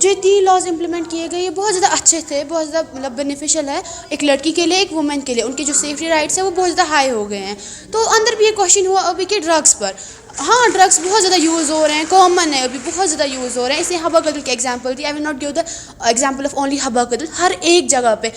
जो 3 laws implement किए गए ये बहुत ज़्यादा अच्छे थे, बहुत ज़्यादा मतलब बेनिफिशियल है एक लड़की के लिए, एक वुमेन के लिए। उनके जो सेफ्टी राइट्स है वो बहुत ज़्यादा हाई हो गए हैं। तो अंदर भी ये क्वेश्चन हुआ अभी कि ड्रग्स पर, हाँ ड्रग्स बहुत ज़्यादा यूज़ हो रहे हैं, कॉमन है, अभी बहुत ज़्यादा यूज़ हो रहे हैं। इसलिए हबा कदल की example the, I will not give the example of only हबा कदल, हर एक जगह पे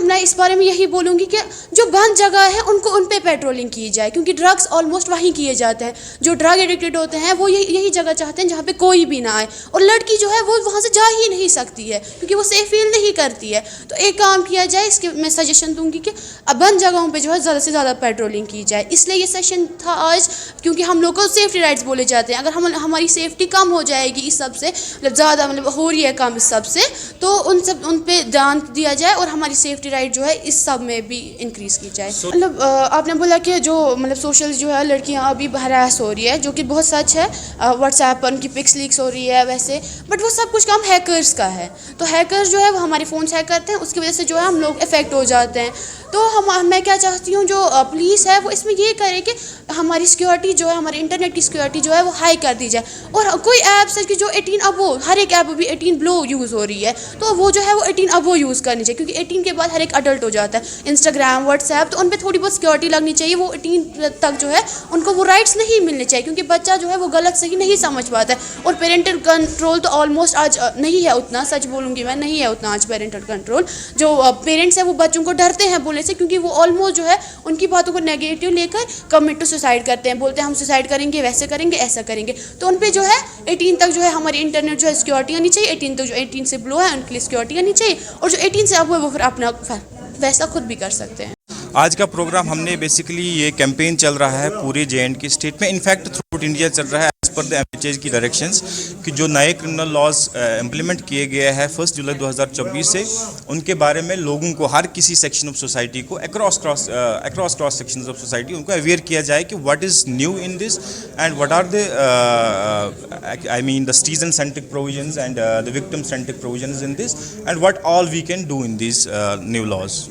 मैं इस बारे में यही बोलूँगी कि जो बंद जगह है उनको उन पे पेट्रोलिंग की जाए, क्योंकि ड्रग्स ऑलमोस्ट वहीं किए जाते हैं। जो ड्रग एडिक्टेड होते हैं वो यही जगह चाहते हैं जहाँ पे कोई भी ना आए, और लड़की जो है वो वहाँ से जा ही नहीं सकती है क्योंकि वो सेफ फील नहीं करती है। तो एक काम किया जाए, इसके मैं सजेशन दूंगी कि बंद जगहों पे जो है ज़्यादा से ज़्यादा पेट्रोलिंग की जाए। इसलिए ये सेशन था आज, क्योंकि हम लोग को सेफ्टी राइट्स बोले जाते हैं। अगर हमारी सेफ्टी कम हो जाएगी इस सब से, मतलब ज़्यादा मतलब हो रही है कम इस सब से, तो उन पे ध्यान दिया जाए और हमारी सेफ्टी राइट जो है इस सब में भी इंक्रीज़ की जाए। मतलब आपने बोला कि जो मतलब सोशल जो है लड़कियां अभी हरास हो रही है, जो कि बहुत सच है। व्हाट्सएप पर उनकी पिक्स लीक्स हो रही है वैसे, बट वो सब कुछ काम हैकर्स का है। तो हैकर्स जो है वो हमारे फ़ोन हैक करते हैं, उसकी वजह से जो है हम लोग इफेक्ट हो जाते हैं। तो मैं क्या चाहती हूँ, जो पुलिस है वो इसमें ये करे कि हमारी सिक्योरिटी जो है, हमारे इंटरनेट की सिक्योरिटी जो है वो हाई कर दी जाए। और कोई ऐप्स है कि जो 18 अबो, हर एक ऐप अभी 18 ब्लो यूज़ हो रही है, तो वो जो है वो 18 अबो यूज़ करनी चाहिए, क्योंकि 18 के बाद हर एक अडल्ट हो जाता है। इंस्टाग्राम, व्हाट्सएप, तो उन पर थोड़ी बहुत सिक्योरिटी लगनी चाहिए। वो 18 तक जो है उनको वो राइट्स नहीं मिलने चाहिए, क्योंकि बच्चा जो है वो गलत सही नहीं समझ पाता है। और पेरेंटल कंट्रोल तो ऑलमोस्ट आज नहीं है उतना, सच बोलूँगी मैं, नहीं है उतना आज पेरेंटल कंट्रोल। जो पेरेंट्स हैं वो बच्चों को डरते हैं बोलने से, क्योंकि वो ऑलमोस्ट जो है उनकी बातों को नेगेटिव लेकर कमिट टू सुसाइड करते हैं, बोलते हैं हम सुसाइड करेंगे, वैसे करेंगे, ऐसा करेंगे। तो उन पे जो है 18 तक जो है हमारी इंटरनेट जो है सिक्योरिटी आनी चाहिए। 18 तक जो 18 से ब्लो है उनके लिए सिक्योरिटी आनी चाहिए, और जो 18 से अब है वो फिर अपना फैसला खुद भी कर सकते हैं। आज का प्रोग्राम हमने बेसिकली ये कैंपेन चल रहा है पूरे JNK स्टेट में, इनफैक्ट थ्रू आउट इंडिया चल रहा है एज पर द MHA की डायरेक्शंस, कि जो नए क्रिमिनल लॉज इम्प्लीमेंट किए गए हैं 1 जुलाई 2024 से, उनके बारे में लोगों को, हर किसी सेक्शन ऑफ सोसाइटी को, across cross sections of society, उनको अवेयर किया जाए कि what is new in this and what are the I mean the citizen centric provisions and the victim centric provisions in this and what all we can do in this new laws.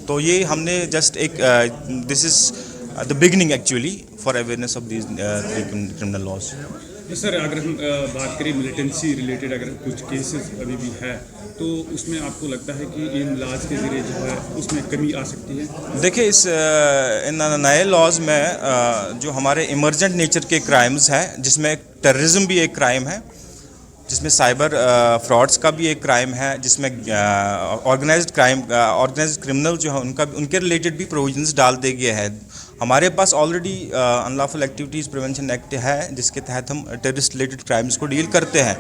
तो ये हमने just this is the beginning actually for awareness of these criminal laws. Sir, अगर हम बात करें militancy related, अगर कुछ cases अभी भी है, तो उसमें आपको लगता है कि इन लॉज के ज़रिए जो है उसमें कमी आ सकती है? देखिए, इन नए लॉज में जो हमारे इमरजेंट नेचर के क्राइम्स हैं, जिसमें टेररिज्म भी एक क्राइम है, जिसमें साइबर फ्रॉड्स का भी एक क्राइम है, जिसमें ऑर्गेनाइज्ड क्रिमिनल जो है उनके रिलेटेड भी प्रोविजंस डाल दिए गए हैं। हमारे पास already unlawful activities prevention act है, जिसके तहत हम टेररिस्ट रिलेटेड क्राइम्स को डील करते हैं।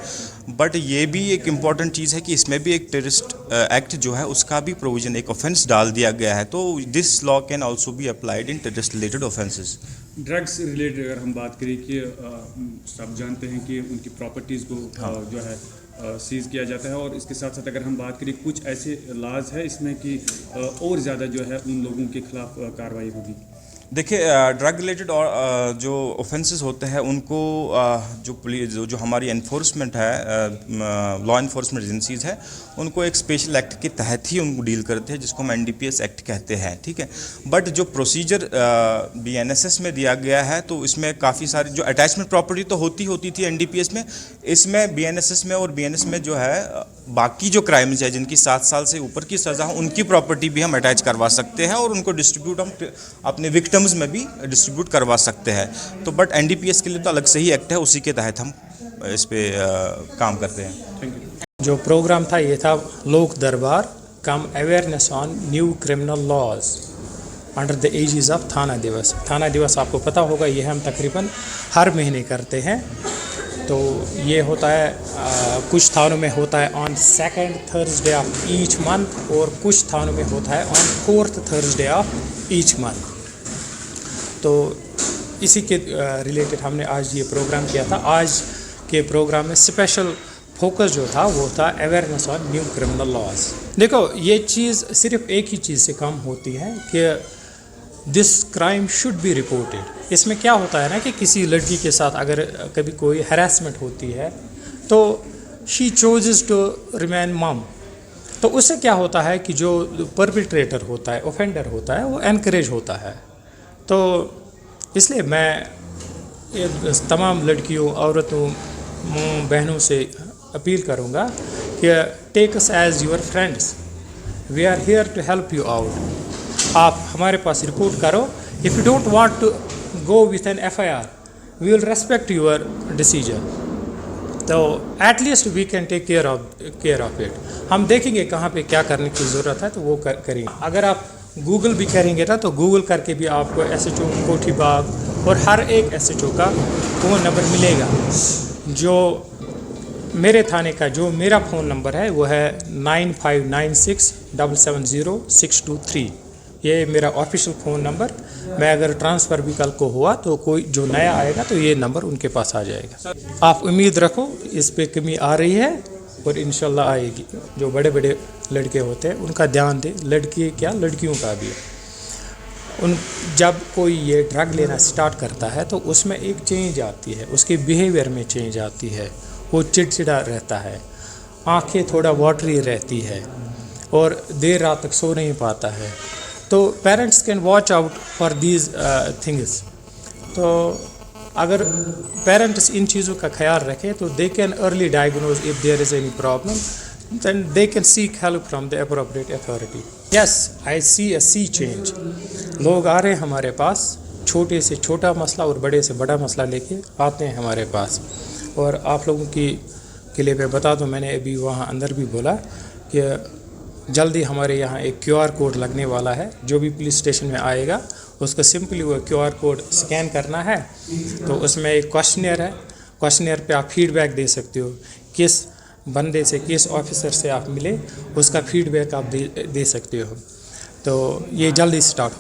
बट ये भी एक इम्पॉर्टेंट चीज़ है कि इसमें भी एक टेररिस्ट एक्ट जो है उसका भी प्रोविज़न, एक ऑफेंस डाल दिया गया है। तो this law can also be applied in terrorist related offences. Drugs related अगर हम बात करें कि सब जानते हैं कि उनकी प्रॉपर्टीज़ को जो है सीज़ किया जाता है, और इसके साथ साथ अगर हम बात करें कुछ ऐसे लॉज है इसमें कि और ज़्यादा जो है उन लोगों के खिलाफ कार्रवाई होगी। देखिए, ड्रग रिलेटेड और जो ऑफेंसेस होते हैं उनको जो पुलिस जो हमारी एनफोर्समेंट है, लॉ एनफोर्समेंट एजेंसीज़ है, उनको एक स्पेशल एक्ट के तहत ही उनको डील करते हैं, जिसको हम NDPS एक्ट कहते हैं, ठीक है। बट जो प्रोसीजर BNSS में दिया गया है, तो इसमें काफ़ी सारी जो अटैचमेंट प्रॉपर्टी तो होती थी NDPS में, इसमें BNSS में और BNS में जो है बाकी जो क्राइम्स है जिनकी 7 साल से ऊपर की सज़ा हो, उनकी प्रॉपर्टी भी हम अटैच करवा सकते हैं, और उनको डिस्ट्रीब्यूट हम अपने विक्टिम्स में भी डिस्ट्रीब्यूट करवा सकते हैं। तो बट NDPS के लिए तो अलग से ही एक्ट है, उसी के तहत हम इस पे काम करते हैं। Thank you. जो प्रोग्राम था ये था लोक दरबार cum awareness on new criminal laws under the aegis of थाना दिवस। थाना दिवस आपको पता होगा, ये हम तकरीबन हर महीने करते हैं। तो ये होता है कुछ थानों में होता है on 2nd Thursday of each month, और कुछ थानों में होता है on 4th Thursday of each month. तो इसी के रिलेटेड हमने आज ये प्रोग्राम किया था। आज के प्रोग्राम में स्पेशल फोकस जो था वो था awareness on new criminal laws. देखो, ये चीज़ सिर्फ एक ही चीज़ से कम होती है कि this crime should be reported. इसमें क्या होता है ना कि किसी लड़की के साथ अगर कभी कोई हैरेसमेंट होती है तो शी चोजेस टू रिमेन मम, तो उससे क्या होता है कि जो परपिट्रेटर होता है, ऑफेंडर होता है, वो एनकरेज होता है। तो इसलिए मैं तमाम लड़कियों, औरतों, बहनों से अपील करूँगा कि take us as your friends, we are here to help you out. आप हमारे पास रिपोर्ट करो। If you don't want to go with an FIR, we will respect your decision. तो at least we can take care of it. हम देखेंगे कहाँ पे क्या करने की ज़रूरत है तो वो करेंगे। अगर आप गूगल भी करेंगे ना तो गूगल करके भी आपको SHO कोठी बाग और हर एक SHO का फ़ोन नंबर मिलेगा। जो मेरे थाने का जो मेरा फ़ोन नंबर है वो है 9596770623। ये मेरा ऑफिशियल फ़ोन नंबर। मैं अगर ट्रांसफ़र भी कल को हुआ तो कोई जो नया आएगा तो ये नंबर उनके पास आ जाएगा। आप उम्मीद रखो, इस पे कमी आ रही है और इंशाल्लाह आएगी। जो बड़े बड़े लड़के होते हैं उनका ध्यान दें, लड़की क्या लड़कियों का भी। जब कोई ये ड्रग लेना स्टार्ट करता है तो उसमें एक चेंज आती है, उसके बिहेवियर में चेंज आती है। वो चिड़चिड़ा रहता है, आंखें थोड़ा वाटरी रहती है और देर रात तक सो नहीं पाता है। तो parents can watch out for these things. तो अगर पेरेंट्स इन चीज़ों का ख्याल रखें तो they can early diagnose if there is any problem, then they can seek help from the appropriate authority. Yes, I see a sea change. लोग आ रहे हैं हमारे पास, छोटे से छोटा मसला और बड़े से बड़ा मसला लेके आते हैं हमारे पास। और आप लोगों के लिए मैं बता दूं, मैंने अभी वहाँ अंदर भी बोला कि जल्दी हमारे यहाँ एक QR कोड लगने वाला है। जो भी पुलिस स्टेशन में आएगा उसको सिंपली वो QR कोड स्कैन करना है। तो उसमें एक क्वेश्चनियर है, क्वेश्चनियर पे आप फीडबैक दे सकते हो। किस बंदे से, किस ऑफिसर से आप मिले, उसका फीडबैक आप दे सकते हो। तो ये जल्दी स्टार्ट हो।